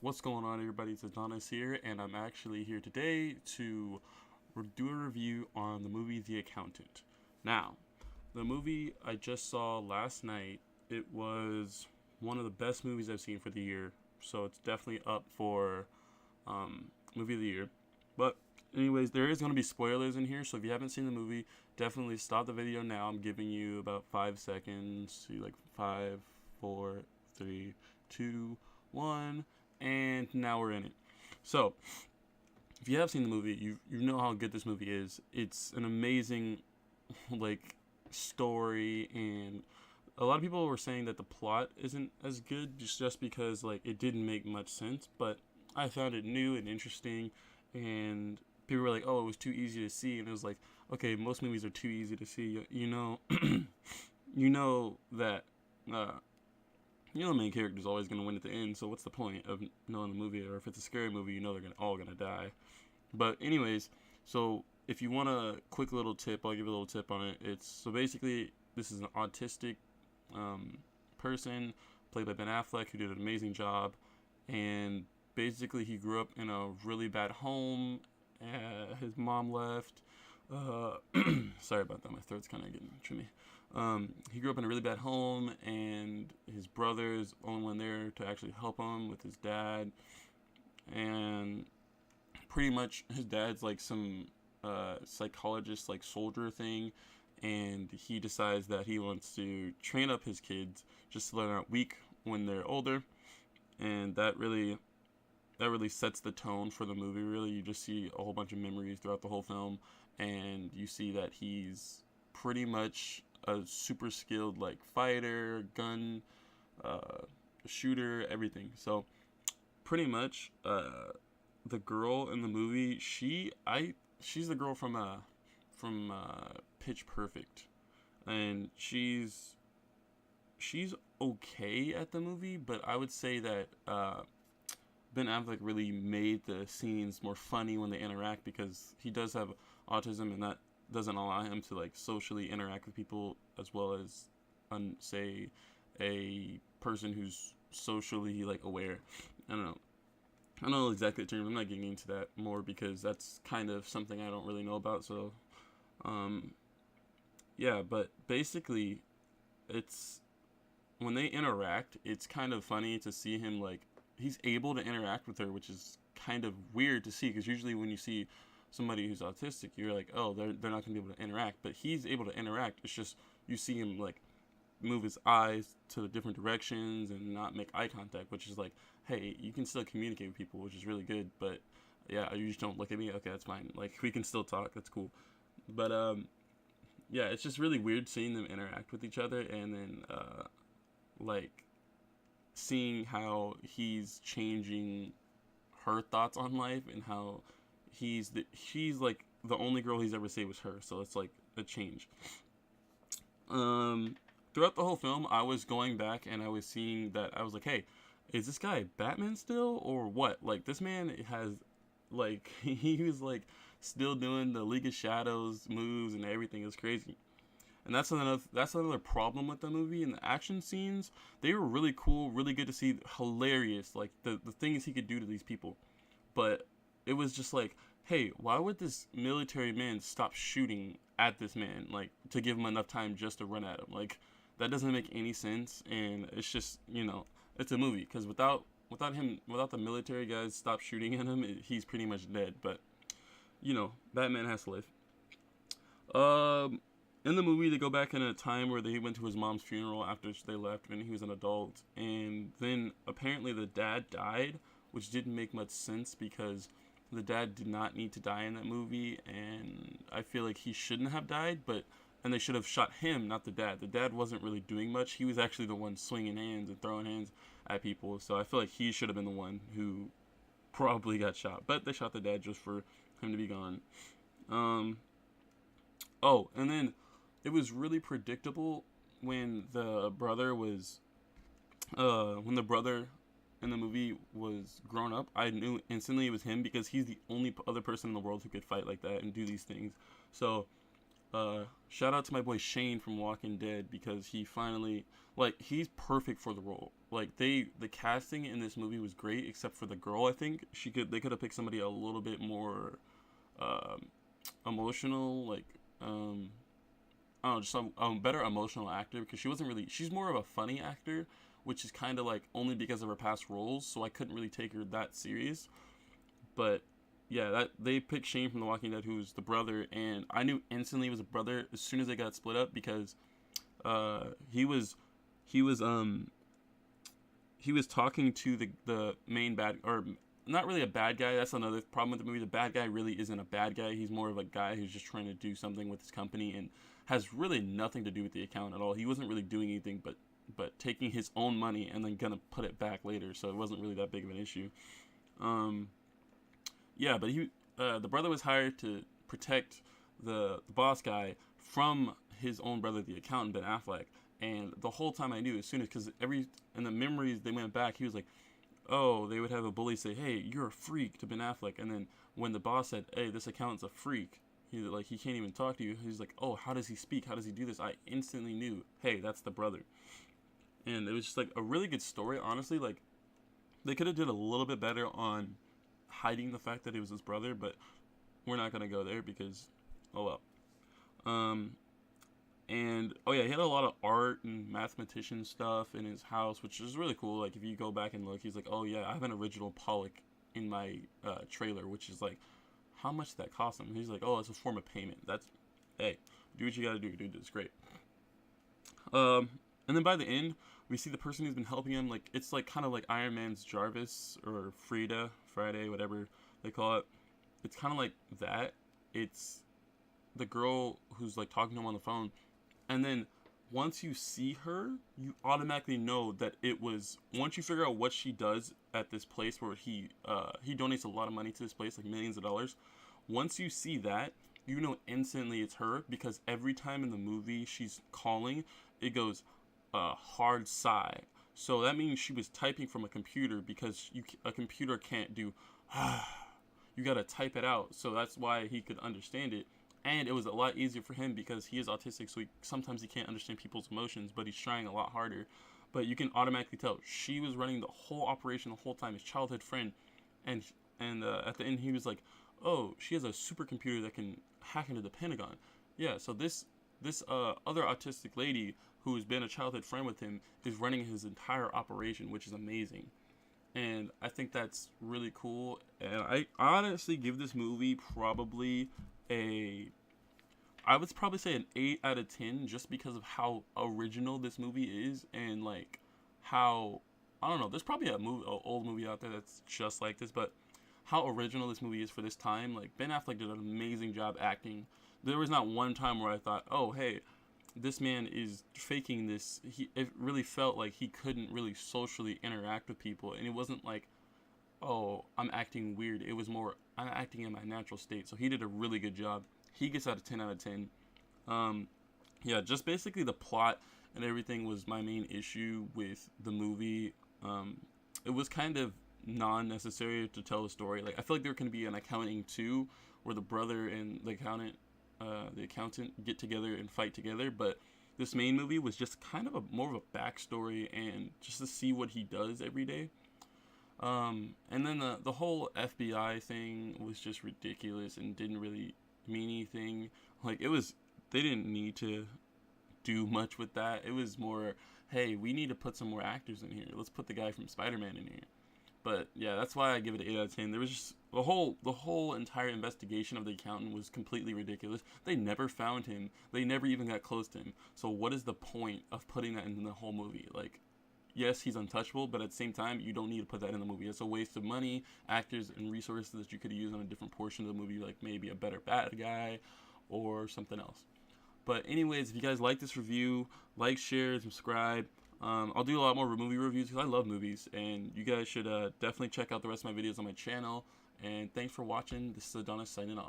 What's going on, everybody? It's Adonis here, and I'm actually here today to do a review on the movie The Accountant. Now, the movie I just saw last night, it was one of the best movies I've seen for the year, so it's definitely up for movie of the year. But, anyways, there is going to be spoilers in here, so if you haven't seen the movie, definitely stop the video now. I'm giving you about 5 seconds. See, like 5, 4, 3, 2, 1, and now we're in it. So, if you have seen the movie, you know how good this movie is. It's an amazing like story, and a lot of people were saying that the plot isn't as good just because like it didn't make much sense, but I found it new and interesting, and people were like, "Oh, it was too easy to see," and it was like, "Okay, most movies are too easy to see. You know, you know that uh, the main character is always going to win at the end. So what's the point of knowing the movie? Or if it's a scary movie, you know they're all gonna die. But anyways, so if you want a quick little tip, I'll give you a little tip on it. It's so basically this is an autistic um, person played by Ben Affleck who did an amazing job, and basically he grew up in a really bad home. His mom left. Uh, Sorry about that. My throat's kind of getting to me. He grew up in a really bad home, and his brother's the only one there to actually help him with his dad. And pretty much, his dad's like some psychologist, like soldier thing, and he decides that he wants to train up his kids just so they're not weak when they're older, and that really sets the tone for the movie. Really, you just see a whole bunch of memories throughout the whole film, and you see that he's pretty much a super skilled like fighter, gun, shooter, everything. So pretty much, the girl in the movie, she's the girl from Pitch Perfect, and she's okay at the movie, but I would say that Ben Affleck really made the scenes more funny when they interact because he does have autism, and that doesn't allow him to like socially interact with people as well as, say, a person who's socially like aware. I don't know. I don't know exactly the terms. I'm not getting into that more because that's kind of something I don't really know about. So, um, yeah, but basically, it's when they interact, it's kind of funny to see him like he's able to interact with her, which is kind of weird to see because usually when you see somebody who's autistic, you're like, oh, they're not gonna be able to interact, but he's able to interact. It's just you see him like move his eyes to the different directions and not make eye contact, which is like, hey, you can still communicate with people, which is really good, but yeah, you just don't look at me. Okay, that's fine. Like we can still talk. That's cool. But yeah, it's just really weird seeing them interact with each other, and then like seeing how he's changing her thoughts on life and how she's like the only girl he's ever say was her. So it's like a change. Um, Throughout the whole film, I was going back and I was seeing that I was like, hey, is this guy Batman still or what? Like this man has like he was like still doing the League of Shadows moves and everything. Is crazy. And that's another problem with the movie and the action scenes. They were really cool, really good to see, hilarious. Like the things he could do to these people, but it was just like, hey, why would this military man stop shooting at this man like to give him enough time just to run at him? Like that doesn't make any sense, and it's just it's a movie because without the military guys stop shooting at him, he's pretty much dead. But Batman has to live. Um, in the movie, they go back in a time where they went to his mom's funeral after they left when he was an adult, and then apparently the dad died, which didn't make much sense because the dad did not need to die in that movie, and I feel like he shouldn't have died, and they should have shot him, not the dad. The dad wasn't really doing much. He was actually the one swinging hands and throwing hands at people, so I feel like he should have been the one who probably got shot. But they shot the dad just for him to be gone. Um, Oh, and then it was really predictable when the brother in the movie was grown up. I knew instantly it was him because he's the only other person in the world who could fight like that and do these things. So shout out to my boy Shane from Walking Dead, because he finally, like, he's perfect for the role. Like, the casting in this movie was great, except for the girl. I think they could have picked somebody a little bit more um, emotional, like, I don't know, just a better emotional actor, because she's more of a funny actor, which is kind of like only because of her past roles, so I couldn't really take her that serious. But yeah, that they picked Shane from The Walking Dead, who's the brother, and I knew instantly he was a brother as soon as they got split up, because uh, he was he was he was talking to the main bad, or not really a bad guy. That's another problem with the movie. The bad guy really isn't a bad guy. He's more of a guy who's just trying to do something with his company and has really nothing to do with the account at all. He wasn't really doing anything but taking his own money and then gonna put it back later. So it wasn't really that big of an issue. Um, yeah, but the brother was hired to protect the boss guy from his own brother, the accountant Ben Affleck. And the whole time I knew, as soon as, because in the memories they went back, he was like, oh, they would have a bully say, hey, you're a freak, to Ben Affleck. And then when the boss said, hey, this accountant's a freak, he can't even talk to you. He's like, oh, how does he speak? How does he do this? I instantly knew, hey, that's the brother. And it was just like a really good story, honestly. Like, they could have did a little bit better on hiding the fact that he was his brother, but we're not gonna go there because, oh well. Um, and oh yeah, he had a lot of art and mathematician stuff in his house, which is really cool. Like, if you go back and look, he's like, oh yeah, I have an original Pollock in my trailer, which is like, how much did that cost him? And he's like, oh, it's a form of payment. That's, hey, do what you gotta do, dude. It's great. And then by the end, we see the person who's been helping him. Like, it's like kind of like Iron Man's Jarvis, or Friday, whatever they call it. It's kind of like that. It's the girl who's like talking to him on the phone, and then once you see her, you automatically know that it was. Once you figure out what she does at this place where he donates a lot of money to this place, like millions of dollars. Once you see that, you know instantly it's her, because every time in the movie she's calling, it goes a hard sigh. So that means she was typing from a computer, because a computer can't do you gotta type it out. So that's why he could understand it. And it was a lot easier for him because he is autistic, so sometimes he can't understand people's emotions, but he's trying a lot harder. But you can automatically tell she was running the whole operation the whole time, his childhood friend. And at the end he was like, oh, she has a supercomputer that can hack into the Pentagon. Yeah, so this other autistic lady who has been a childhood friend with him is running his entire operation, which is amazing. And I think that's really cool. And I honestly give this movie probably I would probably say an 8 out of 10, just because of how original this movie is, and like how, I don't know, there's probably an old movie out there that's just like this, but how original this movie is for this time. Like, Ben Affleck did an amazing job acting. There was not one time where I thought, oh, hey, this man is faking this. It really felt like he couldn't really socially interact with people, and it wasn't like, oh, I'm acting weird. It was more, I'm acting in my natural state. So he did a really good job. He gets out of 10 out of 10. Yeah, just basically the plot and everything was my main issue with the movie. It was kind of non-necessary to tell the story. Like, I feel like there can be an Accounting 2 where the brother and the accountant get together and fight together, but this main movie was just kind of more of a backstory and just to see what he does every day. And then the whole FBI thing was just ridiculous and didn't really mean anything. Like, they didn't need to do much with that. It was more, hey, we need to put some more actors in here. Let's put the guy from Spider-Man in here. But yeah, that's why I give it an 8 out of 10. There was just the whole entire investigation of the accountant was completely ridiculous. They never found him. They never even got close to him. So what is the point of putting that in the whole movie? Like, yes, he's untouchable, but at the same time, you don't need to put that in the movie. It's a waste of money, actors, and resources that you could use on a different portion of the movie, like maybe a better bad guy or something else. But anyways, if you guys like this review, like, share, subscribe. I'll do a lot more movie reviews because I love movies, and you guys should definitely check out the rest of my videos on my channel. And thanks for watching. This is Adonis signing off.